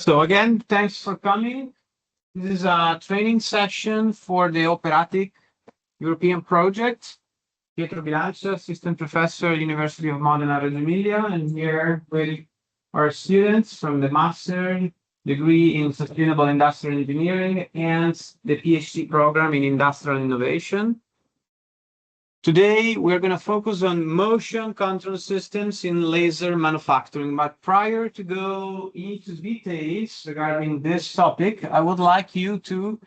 So again, thanks for coming. This is a training session for the Operatic European project. Pietro Bilancia, Assistant Professor, University of Modena, Reggio Emilia, and here with our students from the Master degree in Sustainable Industrial Engineering and the PhD program in Industrial Innovation. Today, we're going to focus on motion control systems in laser manufacturing. But prior to go into details regarding this topic, I would like you to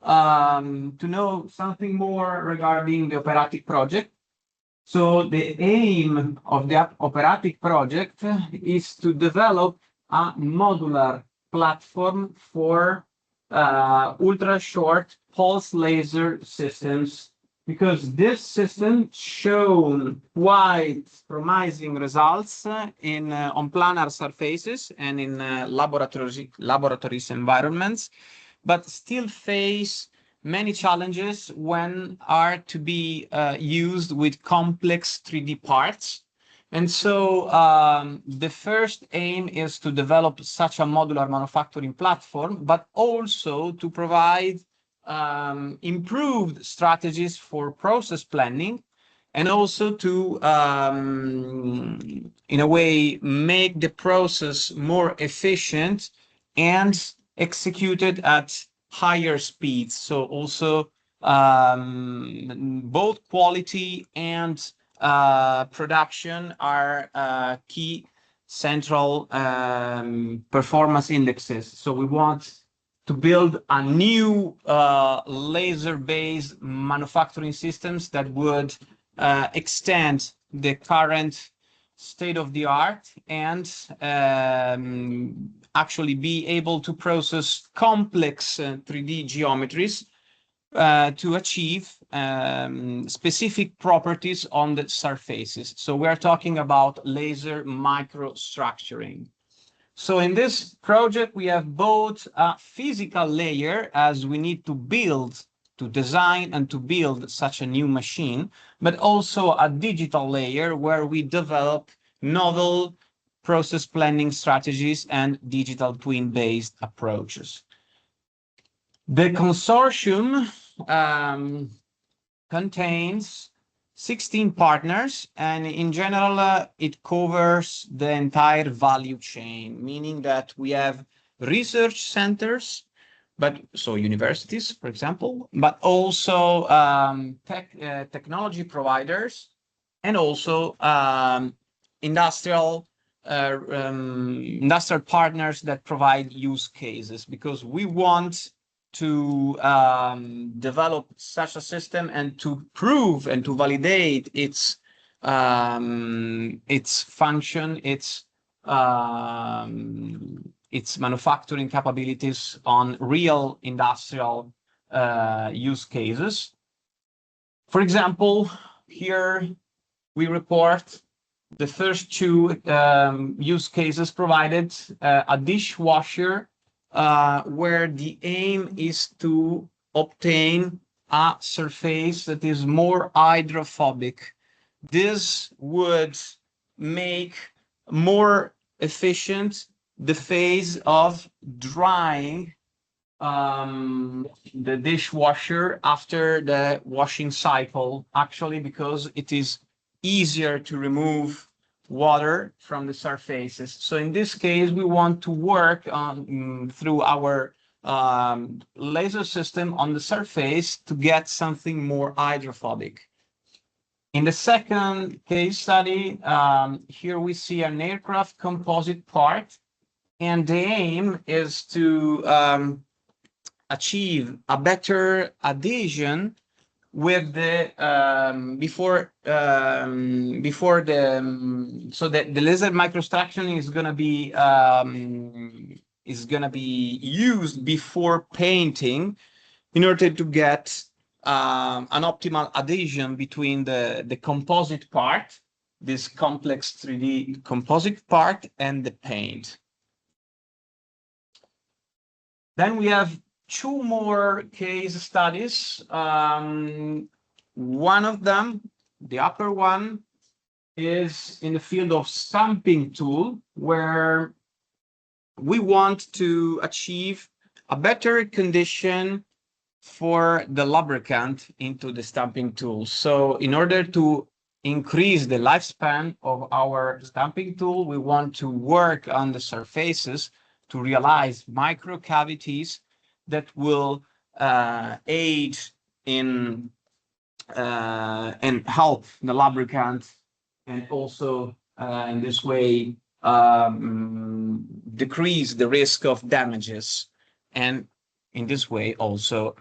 know something more regarding the Operatic project. So the aim of the Operatic project is to develop a modular platform for ultra short pulse laser systems, because this system shown quite promising results in on planar surfaces and in laboratories environments, but still face many challenges when are to be used with complex 3D parts. And so the first aim is to develop such a modular manufacturing platform, but also to provide improved strategies for process planning, and also to, in a way, make the process more efficient and executed at higher speeds. So also both quality and production are key central performance indexes. So we want to build a new laser-based manufacturing systems that would extend the current state of the art and actually be able to process complex 3D geometries to achieve specific properties on the surfaces. So we are talking about laser microstructuring. So in this project, we have both a physical layer, as we need to design and to build such a new machine, but also a digital layer where we develop novel process planning strategies and digital twin-based approaches. The consortium contains 16 partners, and in general, it covers the entire value chain, meaning that we have research centers, but so universities, for example, but also technology providers, and also industrial partners that provide use cases, because we want to develop such a system and to prove and to validate its function, its manufacturing capabilities on real industrial use cases. For example, here we report the first two use cases provided, a dishwasher where the aim is to obtain a surface that is more hydrophobic. This would make more efficient the phase of drying the dishwasher after the washing cycle, actually, because it is easier to remove water from the surfaces. So in this case, we want to work on through our laser system on the surface to get something more hydrophobic. In the second case study, here we see an aircraft composite part, and the aim is to achieve a better adhesion with the so that the laser microstructuring is gonna be used before painting in order to get an optimal adhesion between the composite part, this complex 3D composite part, and the paint. Then we have two more case studies. One of them, the upper one, is in the field of stamping tool, where we want to achieve a better condition for the lubricant into the stamping tool. So in order to increase the lifespan of our stamping tool, we want to work on the surfaces to realize micro cavities that will aid in and help the lubricant, and also in this way decrease the risk of damages, and in this way also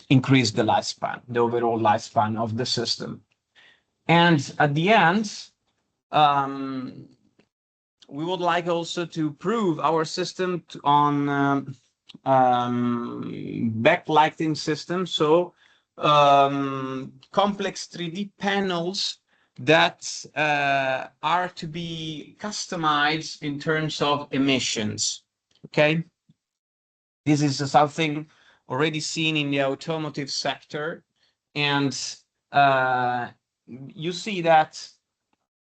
increase the lifespan, the overall lifespan of the system. And at the end, we would like also to prove our system on backlighting system. So complex 3D panels that are to be customized in terms of emissions. Okay, this is something already seen in the automotive sector, and you see that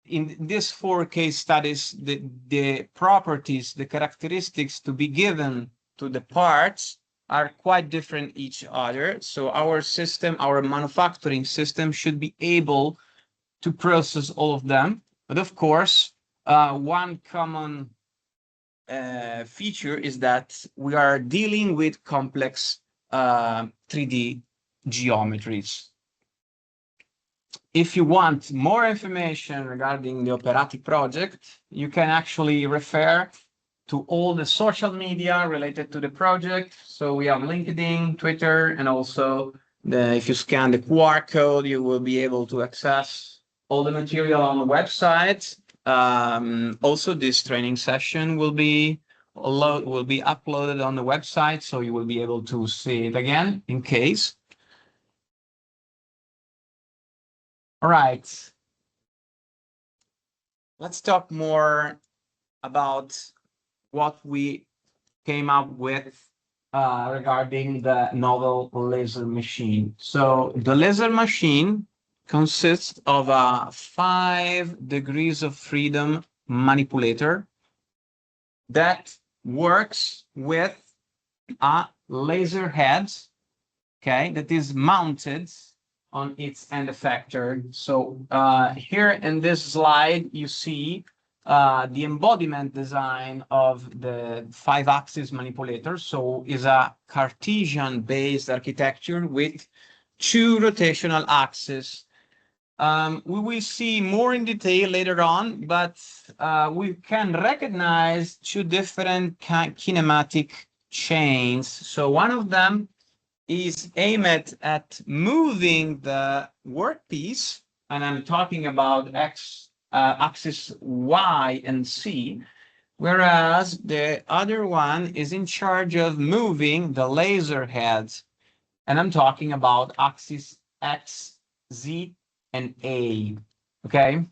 in these 4 case studies, the properties, the characteristics to be given to the parts are quite different each other. So our system, our manufacturing system, should be able to process all of them. But of course, one common feature is that we are dealing with complex 3D geometries. If you want more information regarding the operatic project, you can actually refer to all the social media related to the project. So we have LinkedIn, Twitter, and also if you scan the QR code, you will be able to access all the material on the website. Also, this training session will be uploaded on the website, so you will be able to see it again in case. All right. Let's talk more about what we came up with regarding the novel laser machine. So the laser machine consists of a 5 degrees of freedom manipulator that works with a laser head, okay, that is mounted on its end effector. So here in this slide, you see the embodiment design of the 5-axis manipulator. So is a Cartesian-based architecture with 2 rotational axes. We will see more in detail later on, but we can recognize 2 different kinematic chains. So one of them is aimed at moving the workpiece, and I'm talking about axis Y and Z, whereas the other one is in charge of moving the laser heads, and I'm talking about axis X, Z, and A. Okay.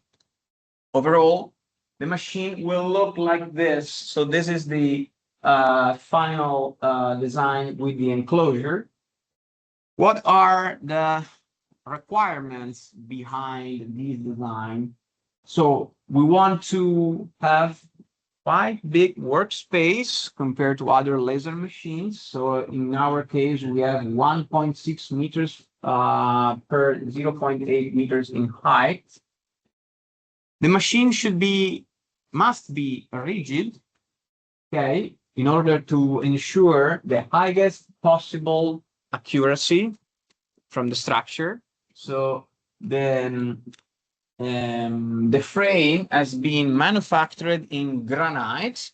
Overall, the machine will look like this. So this is the final design with the enclosure. What are the requirements behind this design? So we want to have quite big workspace compared to other laser machines. So in our case, we have 1.6 meters per 0.8 meters in height. The machine must be rigid, okay, in order to ensure the highest possible accuracy from the structure. So the frame has been manufactured in granite,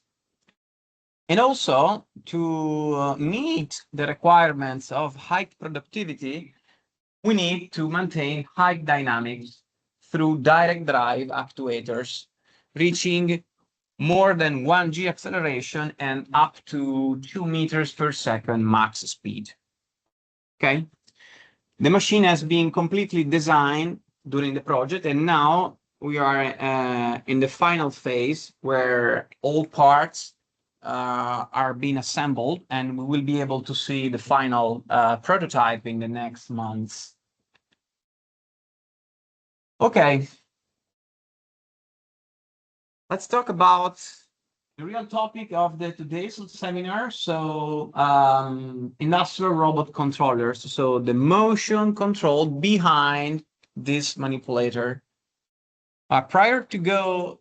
and also to meet the requirements of height productivity, we need to maintain height dynamics through direct drive actuators, reaching more than 1G acceleration and up to 2 meters per second max speed. Okay, the machine has been completely designed during the project, and now we are in the final phase where all parts are being assembled, and we will be able to see the final prototype in the next months. Okay, let's talk about the real topic of today's seminar. So industrial robot controllers. So the motion control behind this manipulator. Prior to go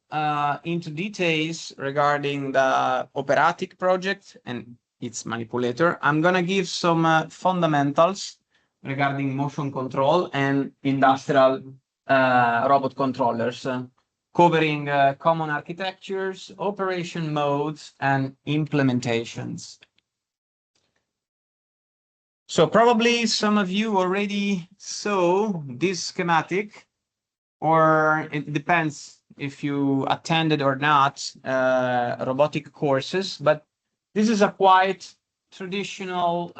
into details regarding the operatic project and its manipulator, I'm gonna give some fundamentals regarding motion control and industrial robot controllers, covering common architectures, operation modes, and implementations. So probably some of you already saw this schematic, or it depends if you attended or not robotic courses, but this is a quite traditional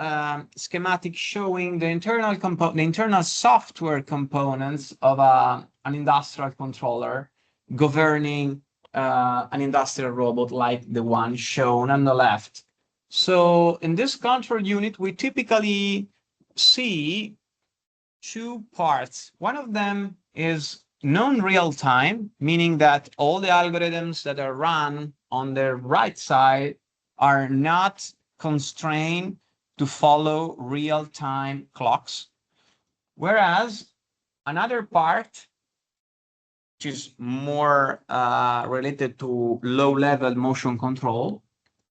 schematic showing the internal software components of an industrial controller governing an industrial robot like the one shown on the left. So in this control unit, we typically see two parts. One of them is non-real time, meaning that all the algorithms that are run on the right side are not constrained to follow real-time clocks. Whereas another part, which is more related to low-level motion control,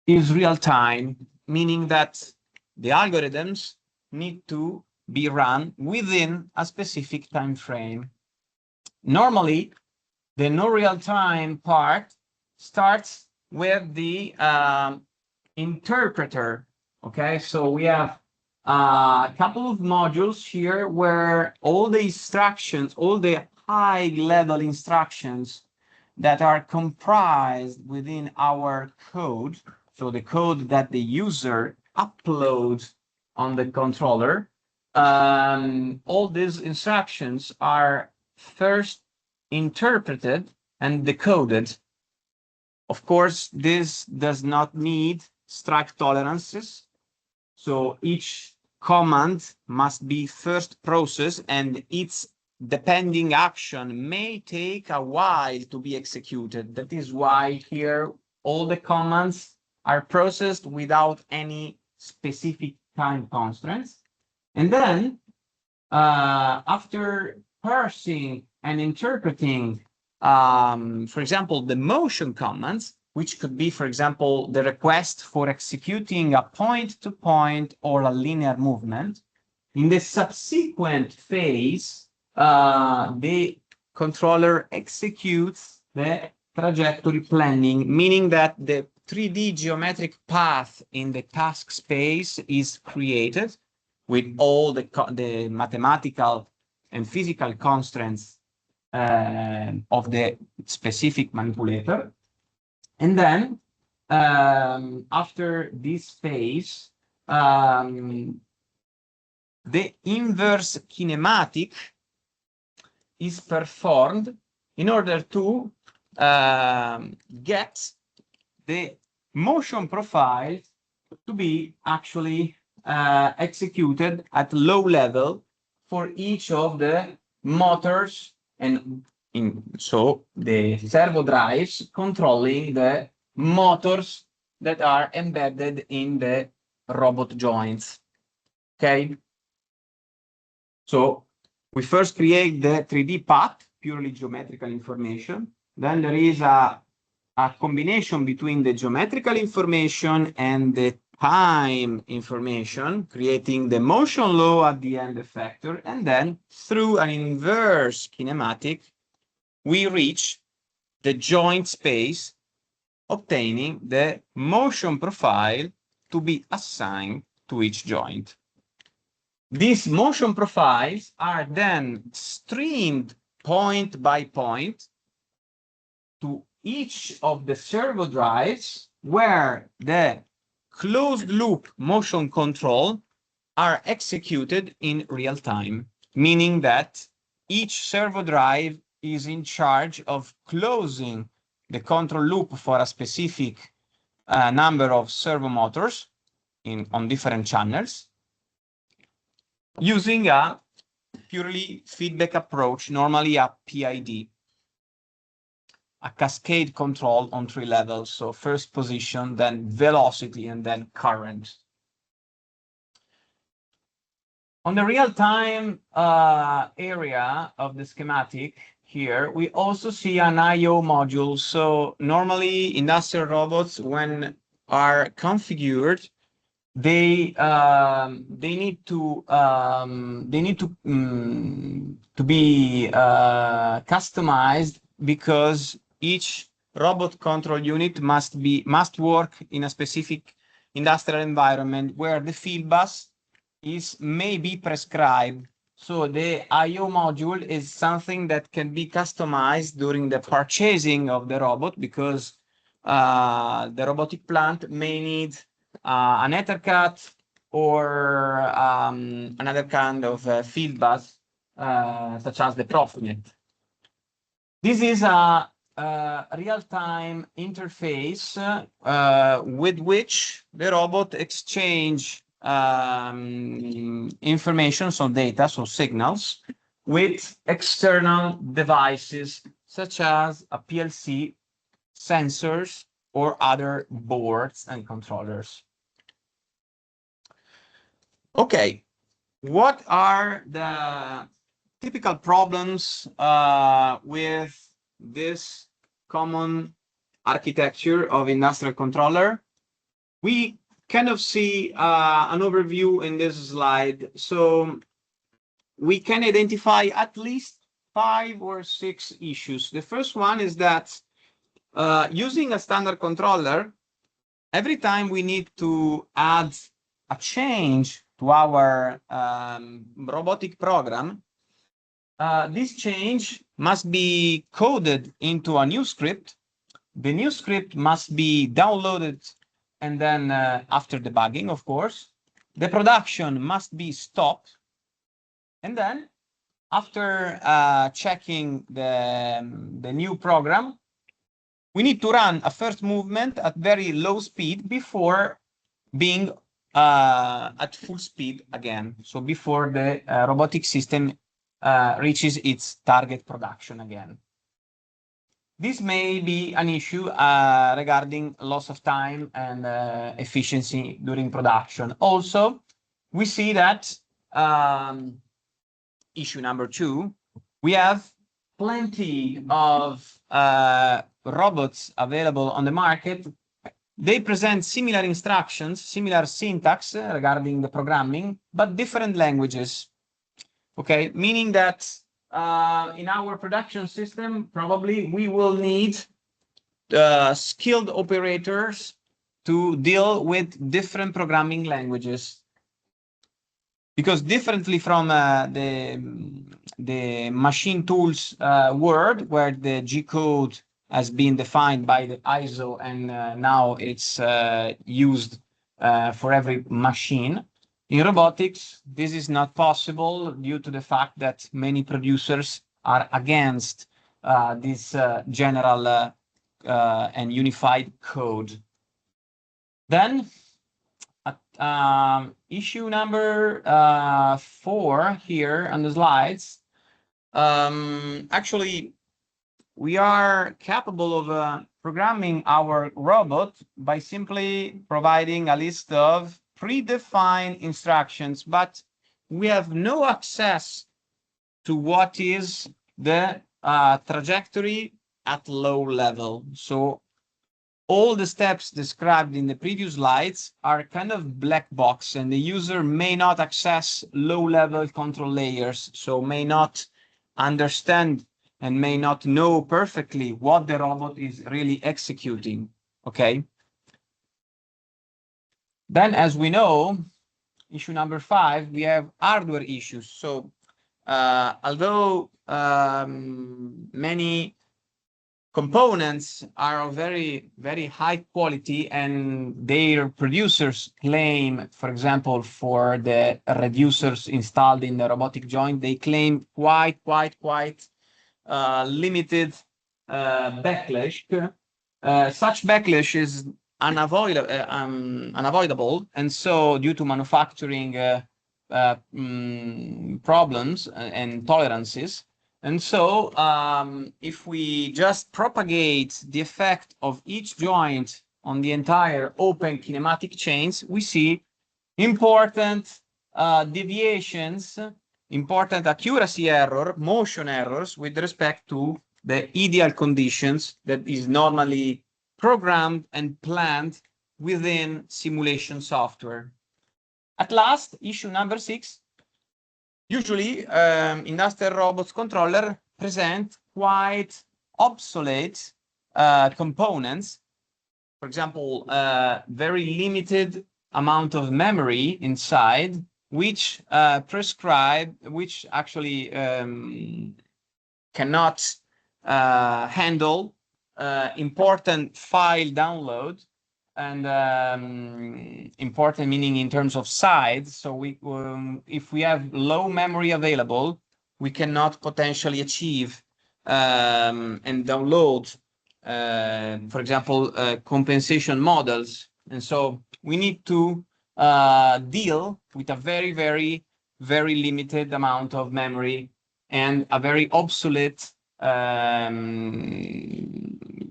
is real-time, meaning that the algorithms need to be run within a specific time frame. Normally, the no real-time part starts with the interpreter. Okay, so we have a couple of modules here where all the instructions, all the high-level instructions that are comprised within our code, so the code that the user uploads on the controller, all these instructions are first interpreted and decoded. Of course, this does not need strike tolerances. So each command must be first processed, and its depending action may take a while to be executed. That is why here all the commands are processed without any specific time constraints. And then after parsing and interpreting, for example, the motion commands, which could be, for example, the request for executing a point-to-point or a linear movement, in the subsequent phase, the controller executes the trajectory planning, meaning that the 3D geometric path in the task space is created with all the mathematical and physical constraints of the specific manipulator. And then after this phase, the inverse kinematic is performed in order to get the motion profile to be actually executed at low level for each of the motors, and so the servo drives controlling the motors that are embedded in the robot joints. Okay, so we first create the 3D path, purely geometrical information. Then there is a combination between the geometrical information and the time information, creating the motion law at the end effector. And then through an inverse kinematic, we reach the joint space, obtaining the motion profile to be assigned to each joint. These motion profiles are then streamed point by point to each of the servo drives, where the closed loop motion control are executed in real time, meaning that each servo drive is in charge of closing the control loop for a specific number of servo motors on different channels, using a purely feedback approach, normally a PID. a cascade control on 3 levels. So first position, then velocity, and then current. On the real-time area of the schematic here, we also see an I/O module. So normally industrial robots, when are configured, they need to be customized, because each robot control unit must work in a specific industrial environment where the field bus may be prescribed. So the I/O module is something that can be customized during the purchasing of the robot, because the robotic plant may need an Ethercat or another kind of field bus, such as the Profinet. This is a real-time interface with which the robot exchange information, so data, so signals, with external devices such as a PLC, sensors, or other boards and controllers. Okay, what are the typical problems with this common architecture of industrial controller? We kind of see an overview in this slide. So we can identify at least 5 or 6 issues. The first one is that using a standard controller, every time we need to add a change to our robotic program, this change must be coded into a new script. The new script must be downloaded, and then after debugging, of course, the production must be stopped. And then after checking the new program, we need to run a first movement at very low speed before being at full speed again. So before the robotic system reaches its target production again. This may be an issue regarding loss of time and efficiency during production. Also, we see that issue number 2, we have plenty of robots available on the market. They present similar instructions, similar syntax regarding the programming, but different languages. Okay, meaning that in our production system, probably we will need skilled operators to deal with different programming languages. Because differently from the machine tools world, where the G code has been defined by the ISO and now it's used for every machine. In robotics, this is not possible due to the fact that many producers are against this general and unified code. Then, issue number 4 here on the slides. Actually, we are capable of programming our robot by simply providing a list of predefined instructions, but we have no access to what is the trajectory at low level. So all the steps described in the previous slides are kind of black box, and the user may not access low-level control layers, so may not understand and may not know perfectly what the robot is really executing, okay? Then, as we know, issue number 5, we have hardware issues. So although many components are of very, very high quality, and their producers claim, for example, for the reducers installed in the robotic joint, they claim quite limited backlash. Such backlash is unavoidable, and so due to manufacturing problems and tolerances, And so if we just propagate the effect of each joint on the entire open kinematic chains, we see important deviations, important accuracy error, motion errors with respect to the ideal conditions that is normally programmed and planned within simulation software. At last, issue number 6. Usually, industrial robots controller present quite obsolete components. For example, very limited amount of memory inside, which which actually cannot handle important file download, and important meaning in terms of size. So if we have low memory available, we cannot potentially achieve and download, for example, compensation models. And so we need to deal with a very, very, very limited amount of memory and a very obsolete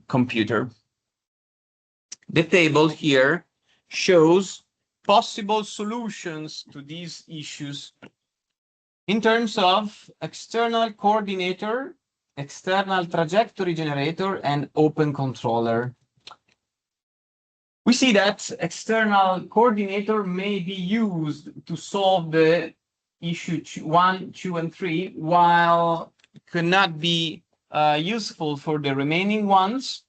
computer. The table here shows possible solutions to these issues in terms of external coordinator, external trajectory generator, and open controller. We see that external coordinator may be used to solve the issue 1, 2, and 3, while could not be useful for the remaining ones.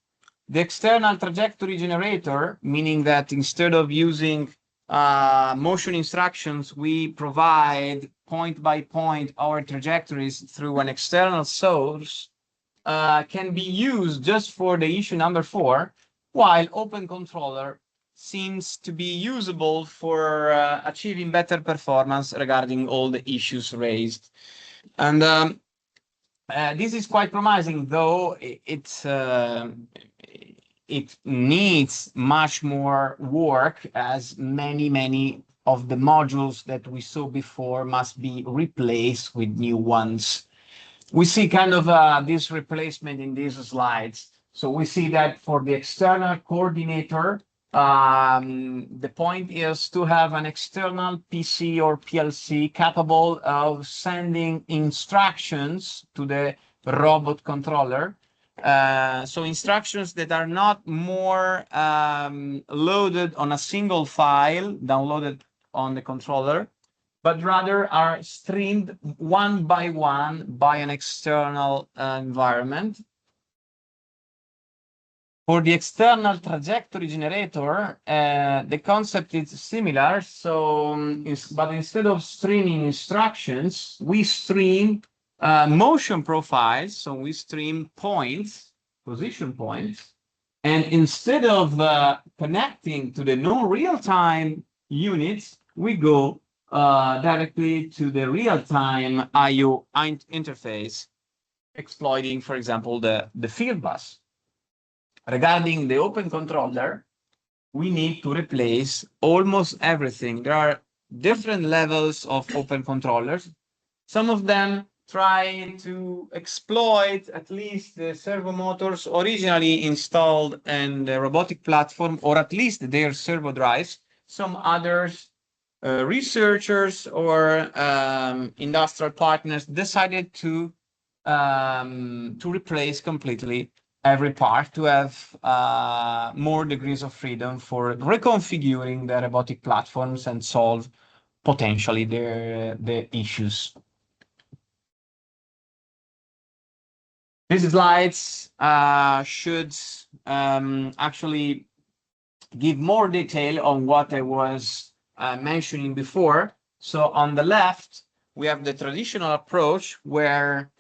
The external trajectory generator, meaning that instead of using motion instructions, we provide point by point our trajectories through an external source, can be used just for the issue number 4, while open controller seems to be usable for achieving better performance regarding all the issues raised. And this is quite promising, though it needs much more work, as many of the modules that we saw before must be replaced with new ones. We see kind of this replacement in these slides. So we see that for the external coordinator, the point is to have an external PC or PLC capable of sending instructions to the robot controller. So instructions that are not more loaded on a single file downloaded on the controller, but rather are streamed one by one by an external environment. For the external trajectory generator, the concept is similar. So, but instead of streaming instructions, we stream motion profiles. So we stream points, position points. And instead of connecting to the non-real-time units, we go directly to the real-time I/O interface, exploiting, for example, the field bus. Regarding the open controller, we need to replace almost everything. There are different levels of open controllers. Some of them try to exploit at least the servo motors originally installed in the robotic platform, or at least their servo drives. Some others, researchers or industrial partners, decided to replace completely every part, to have more degrees of freedom for reconfiguring the robotic platforms and solve potentially the issues. These slides should actually give more detail on what I was mentioning before. So on the left, we have the traditional approach where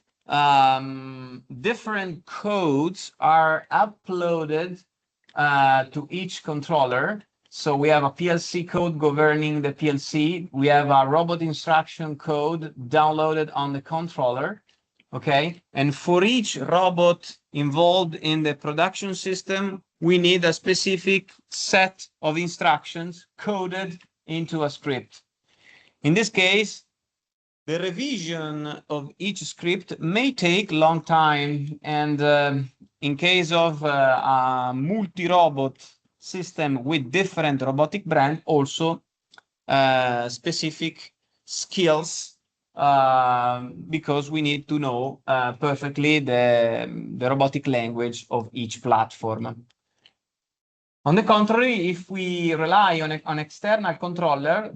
different codes are uploaded to each controller. So we have a PLC code governing the PLC. We have a robot instruction code downloaded on the controller. Okay, and for each robot involved in the production system, we need a specific set of instructions coded into a script. In this case, The revision of each script may take long time, and in case of a multi-robot system with different robotic brand, also specific skills, because we need to know perfectly the robotic language of each platform. On the contrary, if we rely on external controller,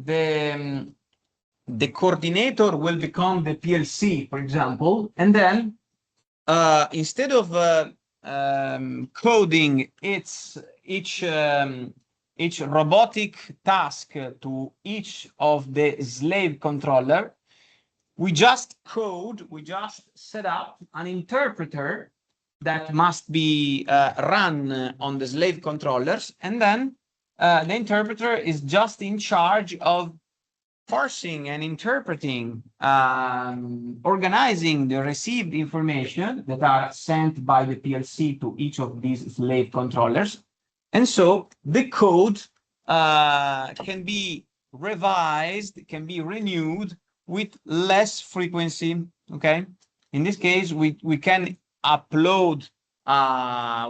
the coordinator will become the PLC, for example, and then instead of coding each robotic task to each of the slave controller, we just set up an interpreter that must be run on the slave controllers, and then the interpreter is just in charge of parsing and interpreting, organizing the received information that are sent by the PLC to each of these slave controllers. And so the code can be revised, can be renewed with less frequency, okay? In this case, we can upload,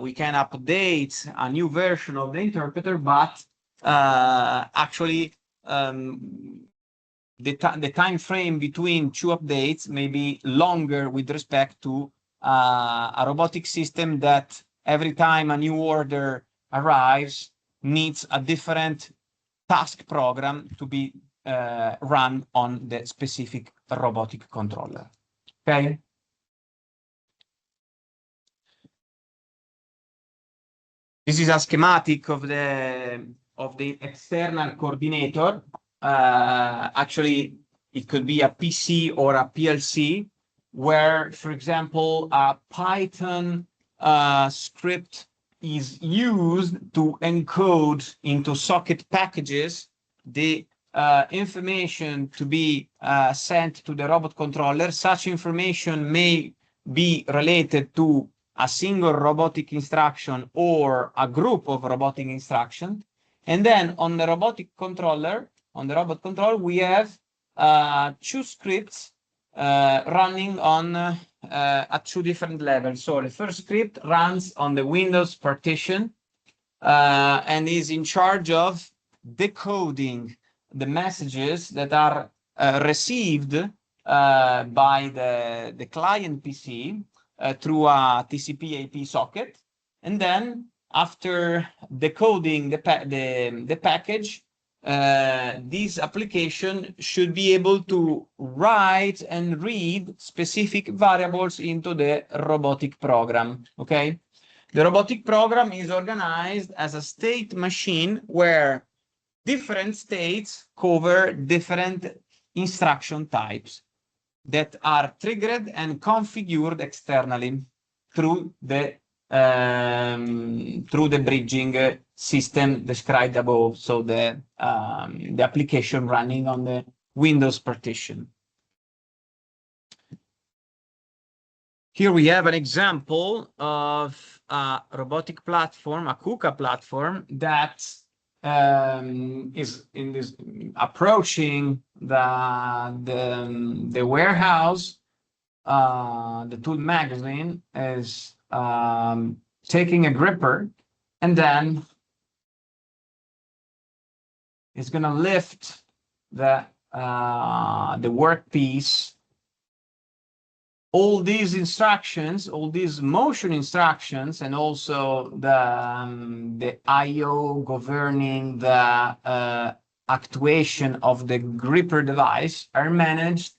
we can update a new version of the interpreter, but actually, the time frame between two updates may be longer with respect to a robotic system that every time a new order arrives needs a different task program to be run on the specific robotic controller. Okay. This is a schematic of the external coordinator. Actually, it could be a PC or a PLC, where, for example, a Python script is used to encode into socket packages the information to be sent to the robot controller. Such information may be related to a single robotic instruction or a group of robotic instructions. And then on the robotic controller, on the robot controller, we have two scripts running on at two different levels. So the first script runs on the Windows partition and is in charge of decoding the messages that are received by the client PC through a TCP/IP socket. And then after decoding the package, this application should be able to write and read specific variables into the robotic program, okay? The robotic program is organized as a state machine where different states cover different instruction types that are triggered and configured externally through the bridging system described above. So the application running on the Windows partition. Here we have an example of a robotic platform, a KUKA platform, that is in this approaching the warehouse. The tool magazine is taking a gripper, and then it's going to lift the workpiece. All these instructions, all these motion instructions, and also the I/O governing the actuation of the gripper device are managed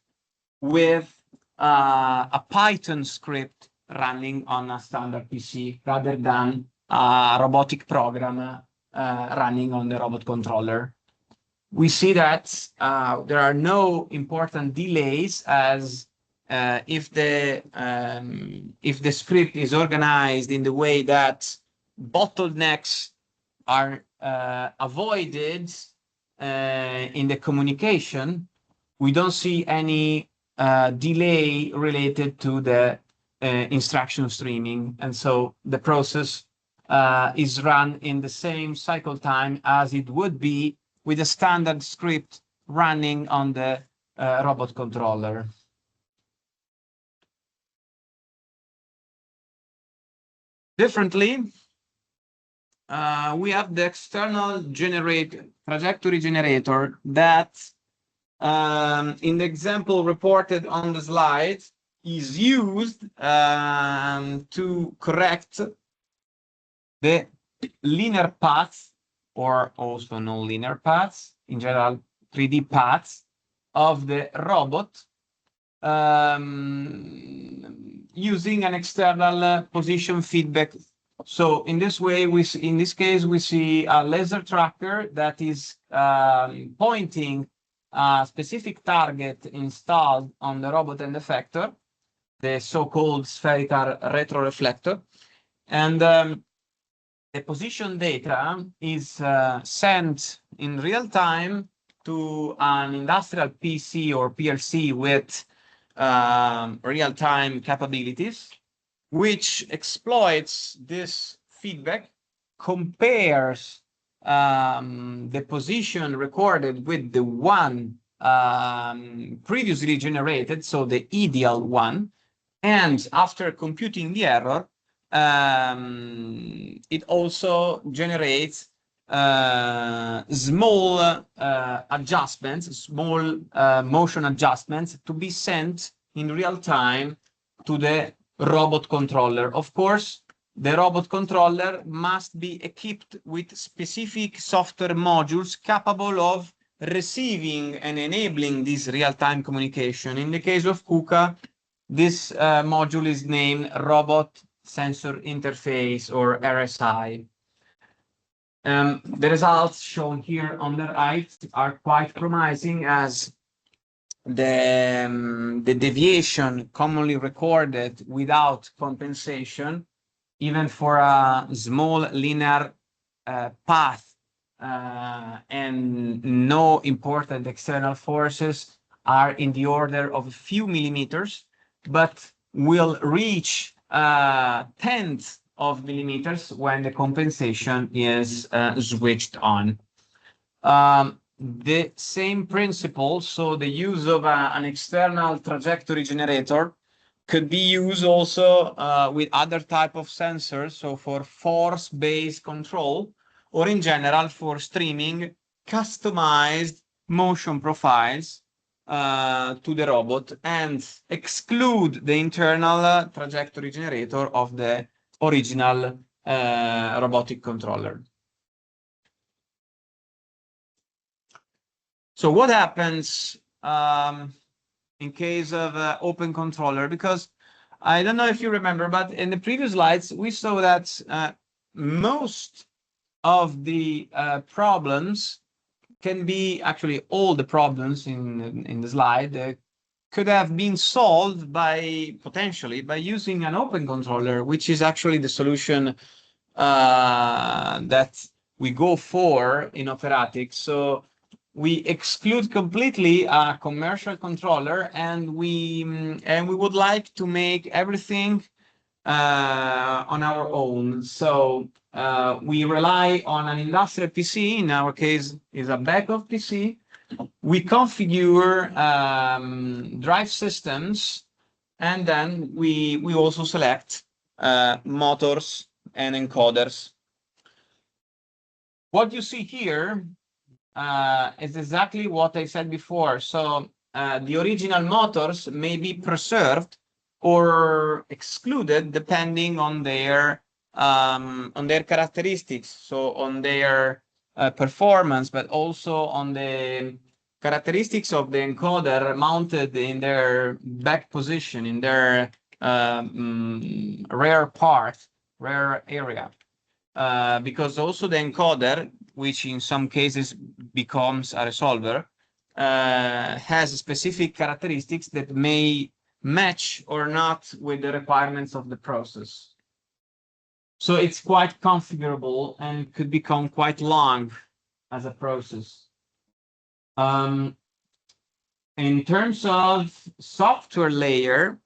with a Python script running on a standard PC rather than a robotic program running on the robot controller. We see that there are no important delays, as if the script is organized in the way that bottlenecks are avoided in the communication, we don't see any delay related to the instruction streaming. And so the process is run in the same cycle time as it would be with a standard script running on the robot controller. Differently, we have the external trajectory generator that, in the example reported on the slide, is used to correct the linear paths, or also non-linear paths, in general 3D paths of the robot, using an external position feedback. So in this way, in this case, we see a laser tracker that is pointing a specific target installed on the robot end effector, the so-called spherical retroreflector. And the position data is sent in real time to an industrial PC or PLC with real-time capabilities, which exploits this feedback, compares the position recorded with the one previously generated, so the ideal one, and after computing the error, it also generates small adjustments, small motion adjustments to be sent in real time to the robot controller. Of course, the robot controller must be equipped with specific software modules capable of receiving and enabling this real-time communication. In the case of KUKA, this module is named Robot Sensor Interface, or RSI. The results shown here on the right are quite promising, as the deviation commonly recorded without compensation, even for a small linear path and no important external forces, are in the order of a few millimeters, but will reach tenths of millimeters when the compensation is switched on. The same principle, so the use of an external trajectory generator, could be used also with other type of sensors, so for force-based control, or in general for streaming customized motion profiles to the robot, and exclude the internal trajectory generator of the original robotic controller. So what happens in case of open controller? Because I don't know if you remember, but in the previous slides, we saw that most of the problems can be, actually all the problems in the slide could have been solved potentially by using an open controller, which is actually the solution that we go for in Operatic. So we exclude completely a commercial controller, and we would like to make everything on our own. So we rely on an industrial PC. In our case, is a backup PC. We configure drive systems, and then we also select motors and encoders. What you see here is exactly what I said before. So the original motors may be preserved or excluded depending on their characteristics, so on their performance, but also on the characteristics of the encoder mounted in their back position, in their rare area. Because also the encoder, which in some cases becomes a resolver, has specific characteristics that may match or not with the requirements of the process. So it's quite configurable and could become quite long as a process. In terms of software layer,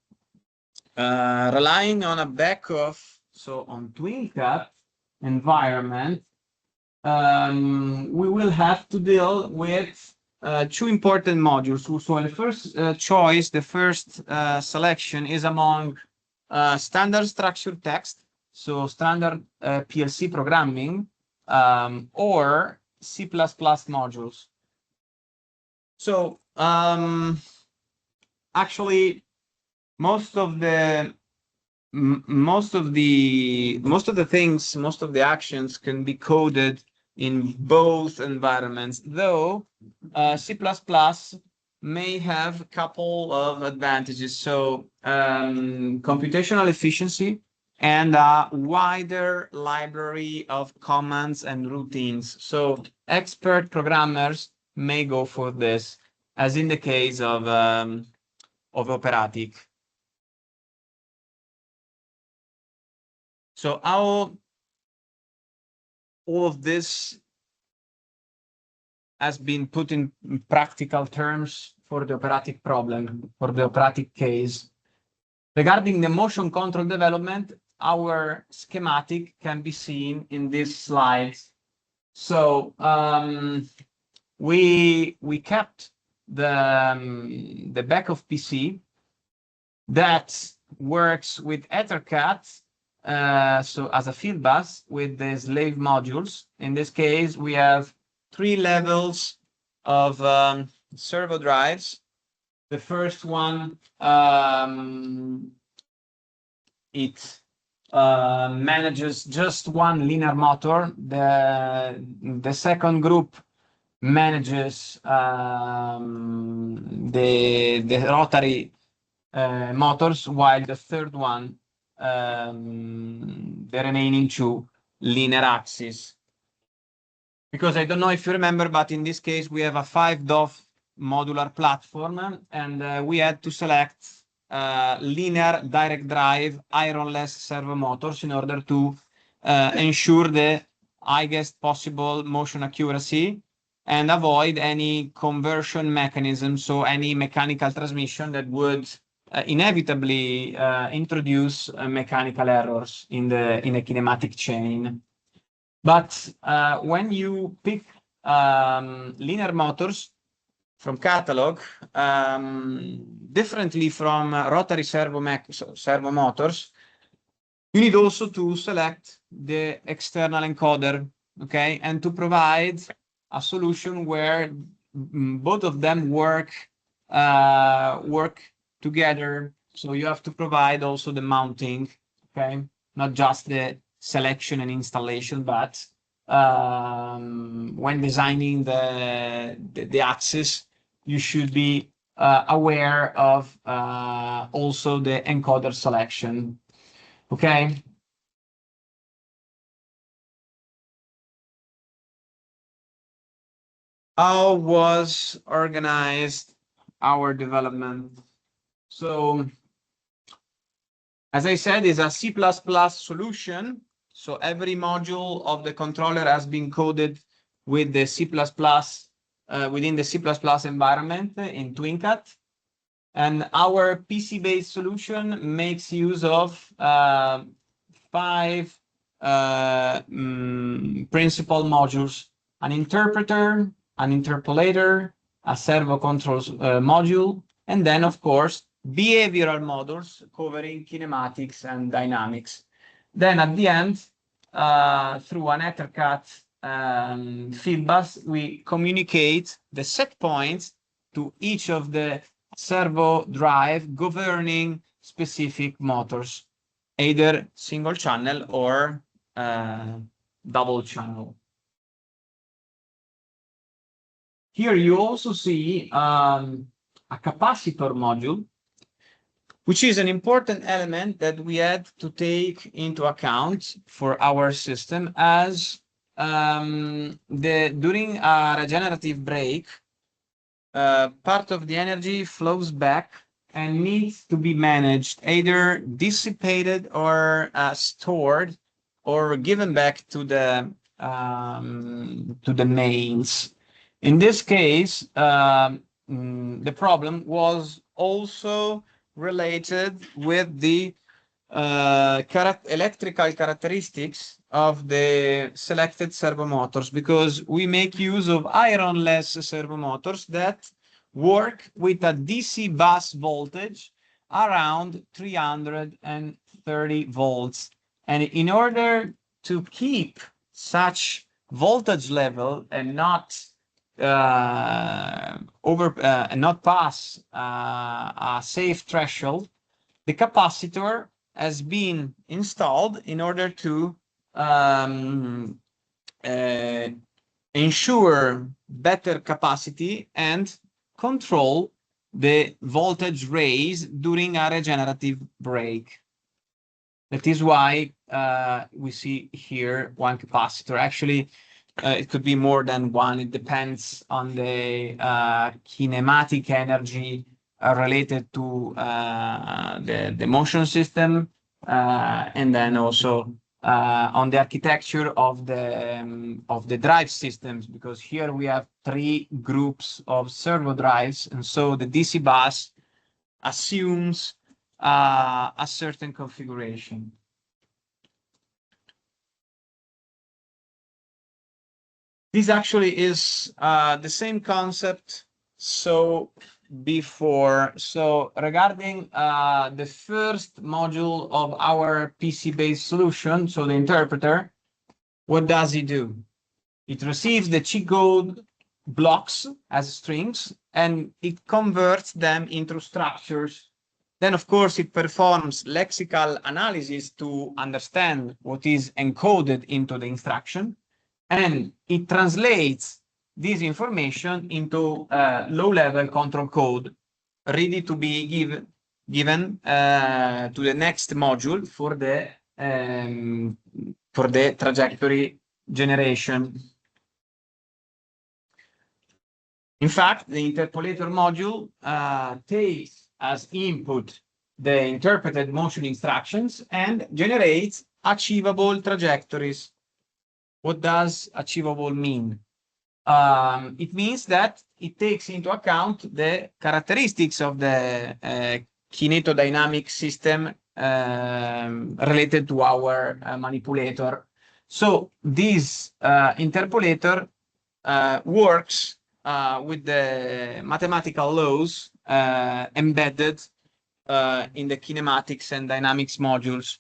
relying on a backup, so on TwinCut environment, we will have to deal with two important modules. So the first choice, the first selection is among standard structured text, so standard PLC programming, or C++ modules. So actually, most of the things, most of the actions can be coded in both environments, though C++ may have a couple of advantages. So computational efficiency and a wider library of commands and routines. So expert programmers may go for this, as in the case of operatic. So how all of this has been put in practical terms for the operatic problem, for the operatic case. Regarding the motion control development, our schematic can be seen in these slides. So we kept the back of PC that works with EtherCAT, so as a field bus with the slave modules. In this case, we have 3 levels of servo drives. The first one, it manages just one linear motor. The second group manages the rotary motors, while the third one, the remaining 2 linear axis. Because I don't know if you remember, but in this case, we have a 5-DOF modular platform, and we had to select linear direct drive ironless servo motors in order to ensure the highest possible motion accuracy and avoid any conversion mechanism, so any mechanical transmission that would inevitably introduce mechanical errors in a kinematic chain. But when you pick linear motors from catalog, differently from rotary servo motors, you need also to select the external encoder, okay, and to provide a solution where both of them work together. So you have to provide also the mounting, okay, not just the selection and installation, but when designing the axis, you should be aware of also the encoder selection. Okay. How was organized our development? So, as I said, it's a C++ solution. So every module of the controller has been coded with the C++, within the C++ environment in TwinCat. And our PC-based solution makes use of 5 principal modules: an interpreter, an interpolator, a servo controls module, and then, of course, behavioral modules covering kinematics and dynamics. Then at the end, through an EtherCAT field bus, we communicate the set points to each of the servo drive governing specific motors, either single channel or double channel. Here you also see a capacitor module, which is an important element that we had to take into account for our system, as during a regenerative break, part of the energy flows back and needs to be managed, either dissipated or stored or given back to the mains. In this case, the problem was also related with the electrical characteristics of the selected servo motors, because we make use of iron-less servo motors that work with a DC bus voltage around 330 volts. And in order to keep such voltage level and not not pass a safe threshold, the capacitor has been installed in order to ensure better capacity and control the voltage raise during a regenerative break. That is why we see here one capacitor. Actually, it could be more than one. It depends on the kinematic energy related to the motion system, and then also on the architecture of the drive systems, because here we have three groups of servo drives, and so the DC bus assumes a certain configuration. This actually is the same concept before. So regarding the first module of our PC-based solution, so the interpreter, what does it do? It receives the cheat code blocks as strings, and it converts them into structures. Then, of course, it performs lexical analysis to understand what is encoded into the instruction, and it translates this information into low-level control code ready to be given to the next module for the trajectory generation. In fact, the interpolator module takes as input the interpreted motion instructions and generates achievable trajectories. What does achievable mean? It means that it takes into account the characteristics of the kinetodynamic system related to our manipulator. So this interpolator works with the mathematical laws embedded in the kinematics and dynamics modules,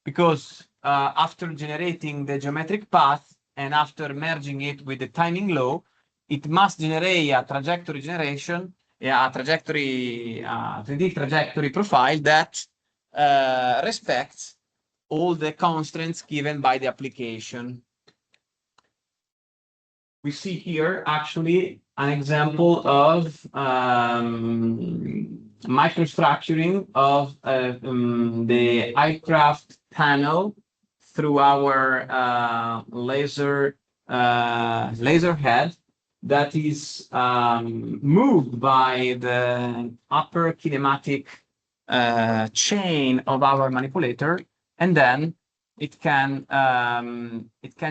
because after generating the geometric path and after merging it with the timing law, it must generate a trajectory generation, a 3D trajectory profile that respects all the constraints given by the application. We see here actually an example of microstructuring of the aircraft panel through our laser head that is moved by the upper kinematic chain of our manipulator, and then it can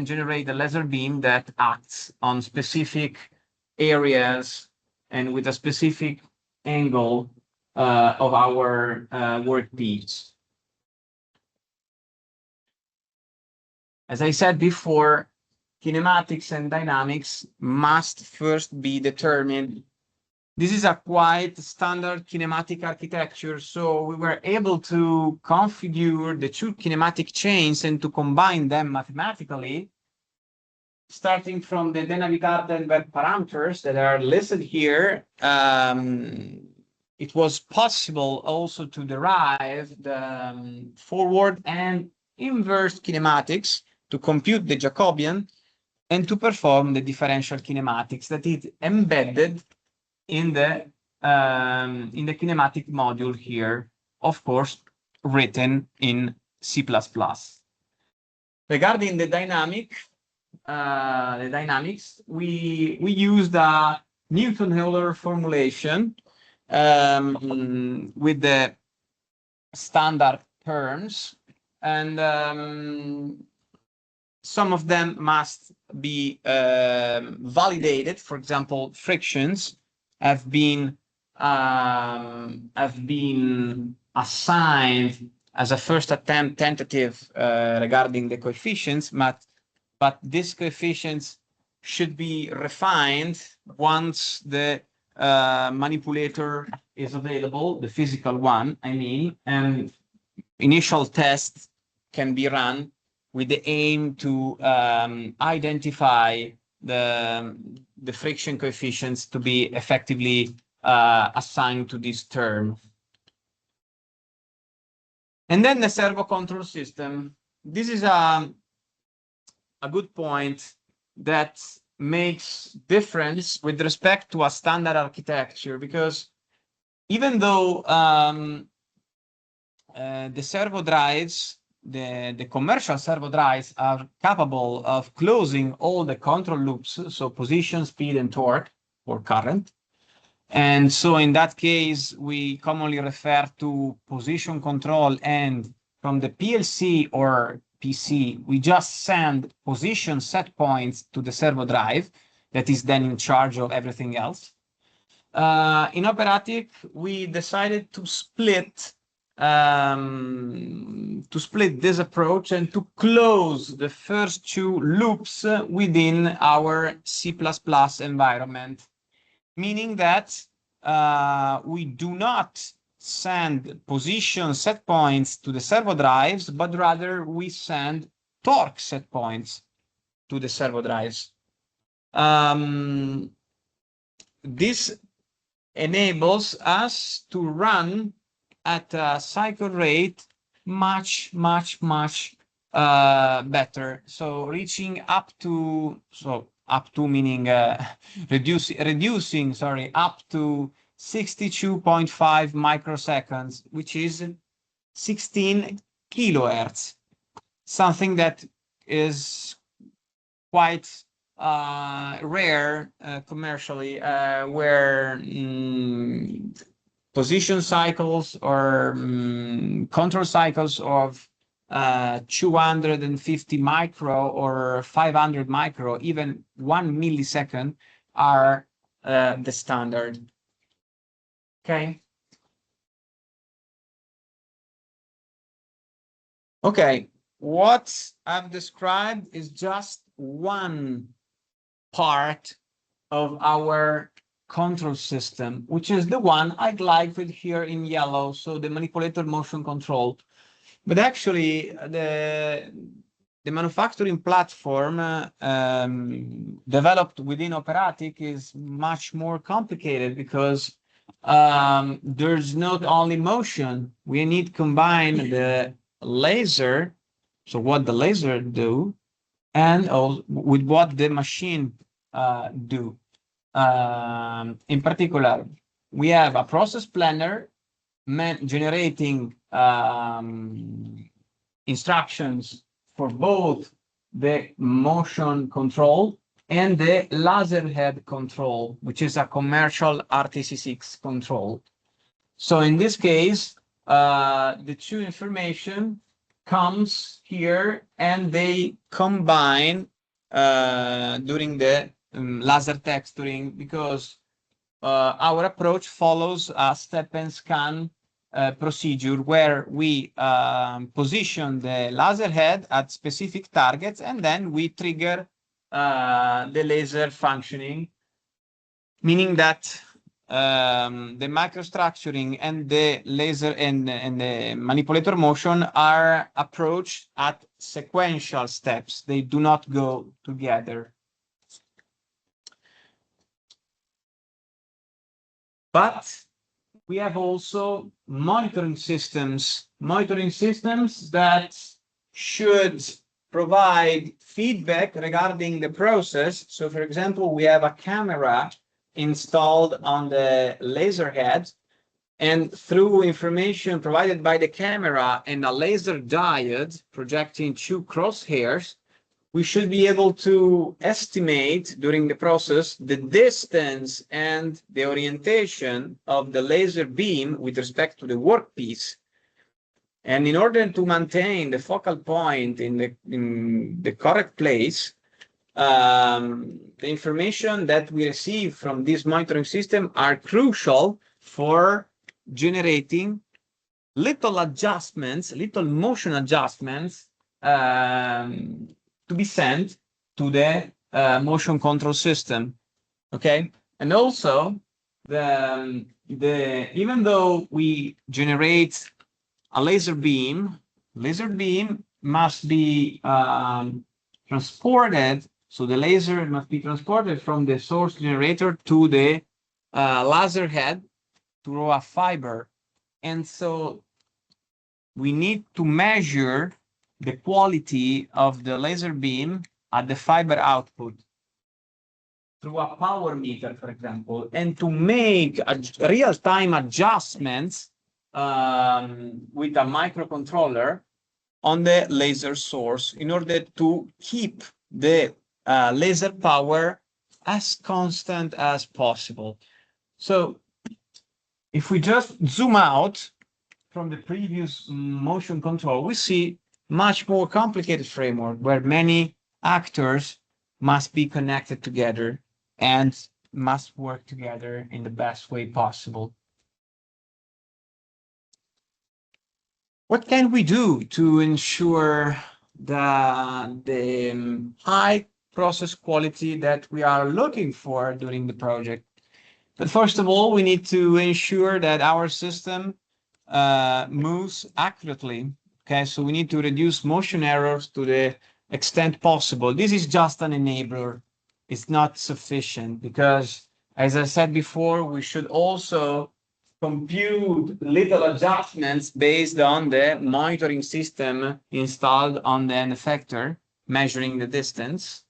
generate a laser beam that acts on specific areas and with a specific angle of our workpiece. As I said before, kinematics and dynamics must first be determined. This is a quite standard kinematic architecture, so we were able to configure the two kinematic chains and to combine them mathematically, starting from the Denavik-Hardenberg parameters that are listed here. It was possible also to derive the forward and inverse kinematics to compute the Jacobian and to perform the differential kinematics that is embedded in the kinematic module here, of course, written in C++. Regarding the dynamics, we used a Newton-Euler formulation with the standard terms, and some of them must be validated. For example, frictions have been assigned as a first attempt tentative regarding the coefficients, but these coefficients should be refined once the manipulator is available, the physical one, I mean, and initial tests can be run with the aim to identify the friction coefficients to be effectively assigned to this term. And then the servo control system. This is a good point that makes difference with respect to a standard architecture, because even though the servo drives, the commercial servo drives are capable of closing all the control loops, so position, speed, and torque, or current. And so in that case, we commonly refer to position control, and from the PLC or PC, we just send position set points to the servo drive that is then in charge of everything else. In Operatic, we decided to split this approach and to close the first two loops within our C++ environment, meaning that we do not send position set points to the servo drives, but rather we send torque set points to the servo drives. This enables us to run at a cycle rate much better. So reaching up to, meaning reducing, up to 62.5 microseconds, which is 16 kilohertz, something that is quite rare commercially, where position cycles or control cycles of 250 micro or 500 micro, even 1 millisecond, are the standard. Okay. Okay, what I've described is just one part of our control system, which is the one I'd highlighted here in yellow, so the manipulator motion control. But actually, the manufacturing platform developed within Operatic is much more complicated, because there's not only motion. We need to combine the laser, so what the laser do, and also with what the machine do. In particular, we have a process planner generating instructions for both the motion control and the laser head control, which is a commercial RTC6 control. So in this case, the two information comes here and they combine during the laser texturing, because our approach follows a step and scan procedure where we position the laser head at specific targets, and then we trigger the laser functioning, meaning that the microstructuring and the laser and the manipulator motion are approached at sequential steps. They do not go together. But we have also monitoring systems that should provide feedback regarding the process. So, for example, we have a camera installed on the laser head, and through information provided by the camera and a laser diode projecting two crosshairs, we should be able to estimate during the process the distance and the orientation of the laser beam with respect to the workpiece. And in order to maintain the focal point in the correct place, the information that we receive from this monitoring system are crucial for generating little adjustments, little motion adjustments to be sent to the motion control system. Okay, and also even though we generate a laser beam must be transported. So the laser must be transported from the source generator to the laser head through a fiber. And so we need to measure the quality of the laser beam at the fiber output through a power meter, for example, and to make real-time adjustments with a microcontroller on the laser source in order to keep the laser power as constant as possible. So if we just zoom out from the previous motion control, we see much more complicated framework where many actors must be connected together and must work together in the best way possible. What can we do to ensure the high process quality that we are looking for during the project? But first of all, we need to ensure that our system moves accurately. Okay, so we need to reduce motion errors to the extent possible. This is just an enabler. It's not sufficient because, as I said before, we should also compute little adjustments based on the monitoring system installed on the end effector, measuring the distance.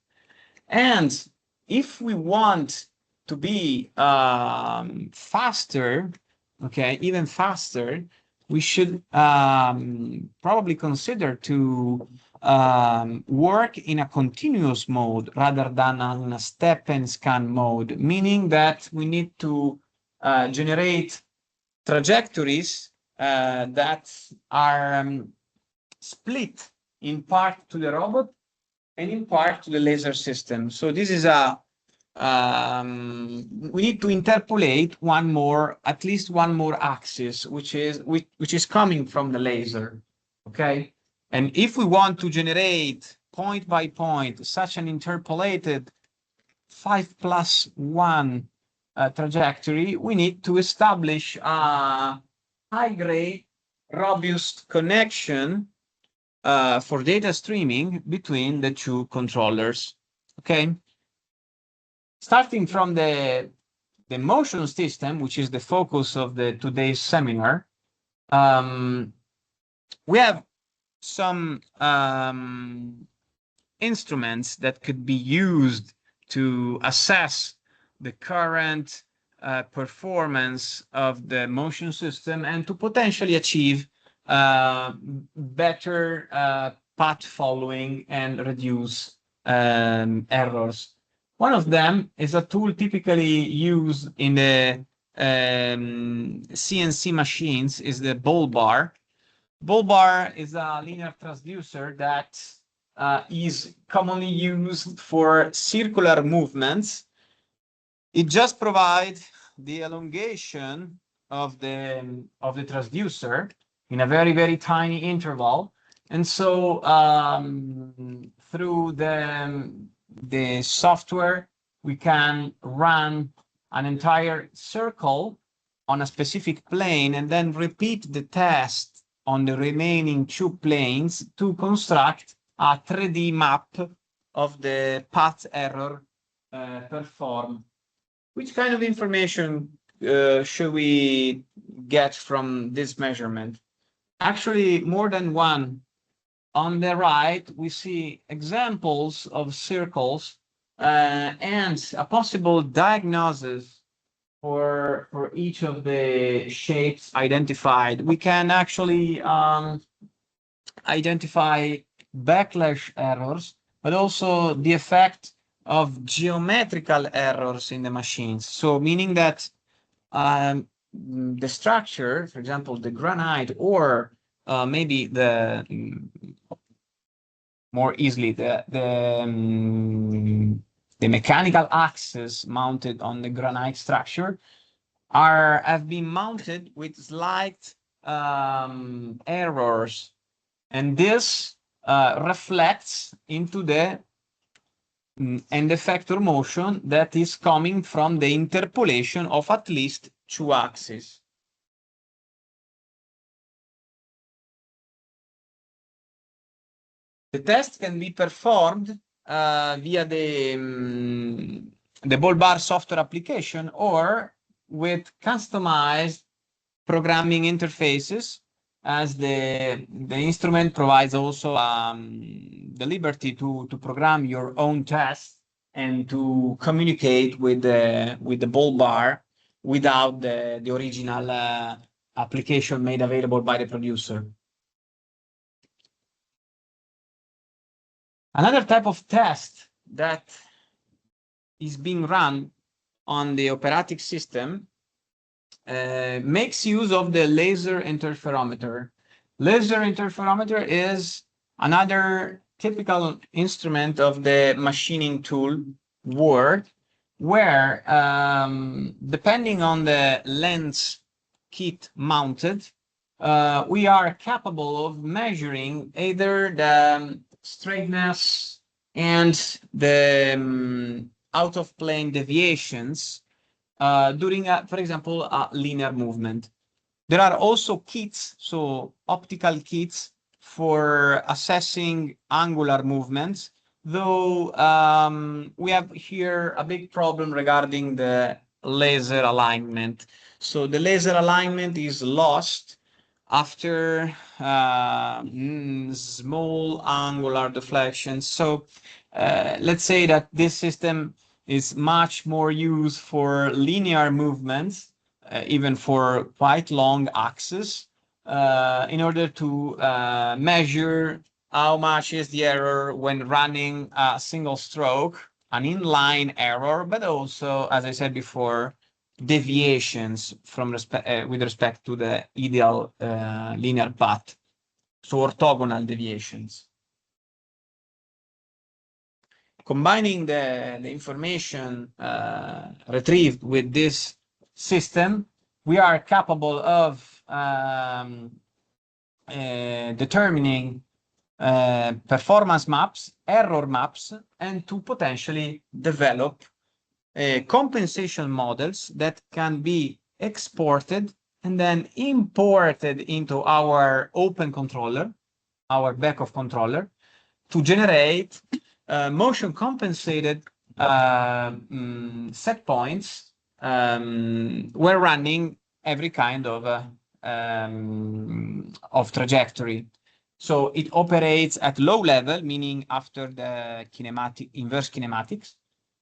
And if we want to be faster, okay, even faster, we should probably consider to work in a continuous mode rather than on a step and scan mode, meaning that we need to generate trajectories that are split in part to the robot and in part to the laser system. So this is we need to interpolate at least one more axis, which is coming from the laser. Okay, and if we want to generate point by point such an interpolated 5+1 trajectory, we need to establish a high-grade, robust connection for data streaming between the two controllers. Okay. Starting from the motion system, which is the focus of today's seminar, we have some instruments that could be used to assess the current performance of the motion system and to potentially achieve better path following and reduce errors. One of them is a tool typically used in the CNC machines, is the bull bar. Bull bar is a linear transducer that is commonly used for circular movements. It just provides the elongation of the transducer in a very, very tiny interval. And so through the software, we can run an entire circle on a specific plane and then repeat the test on the remaining two planes to construct a 3D map of the path error performed. Which kind of information should we get from this measurement? Actually, more than one. On the right, we see examples of circles and a possible diagnosis for each of the shapes identified. We can actually identify backlash errors, but also the effect of geometrical errors in the machines. So meaning that the structure, for example, the granite, or maybe more easily the mechanical axes mounted on the granite structure have been mounted with slight errors, and this reflects into the end effector motion that is coming from the interpolation of at least two axes. The test can be performed via the ball bar software application or with customized programming interfaces, as the instrument provides also the liberty to program your own tests and to communicate with the ball bar without the original application made available by the producer. Another type of test that is being run on the operating system makes use of the laser interferometer. Laser interferometer is another typical instrument of the machining tool world, where depending on the lens kit mounted, we are capable of measuring either the straightness and the out of plane deviations during, for example, a linear movement. There are also kits, so optical kits for assessing angular movements, though we have here a big problem regarding the laser alignment. So the laser alignment is lost after small angular deflections. So let's say that this system is much more used for linear movements, even for quite long axes, in order to measure how much is the error when running a single stroke, an inline error, but also, as I said before, deviations from with respect to the ideal linear path, so orthogonal deviations. Combining the information retrieved with this system, we are capable of determining performance maps, error maps, and to potentially develop compensation models that can be exported and then imported into our open controller, our back-off controller, to generate motion compensated set points where running every kind of trajectory. So it operates at low level, meaning after the inverse kinematics,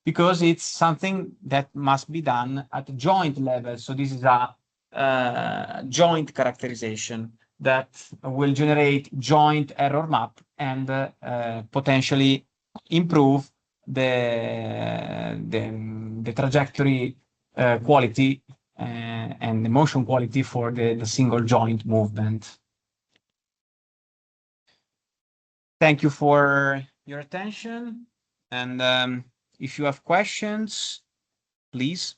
because it's something that must be done at joint level. So this is a joint characterization that will generate joint error map and potentially improve the trajectory quality and the motion quality for the single joint movement. Thank you for your attention, and if you have questions, please.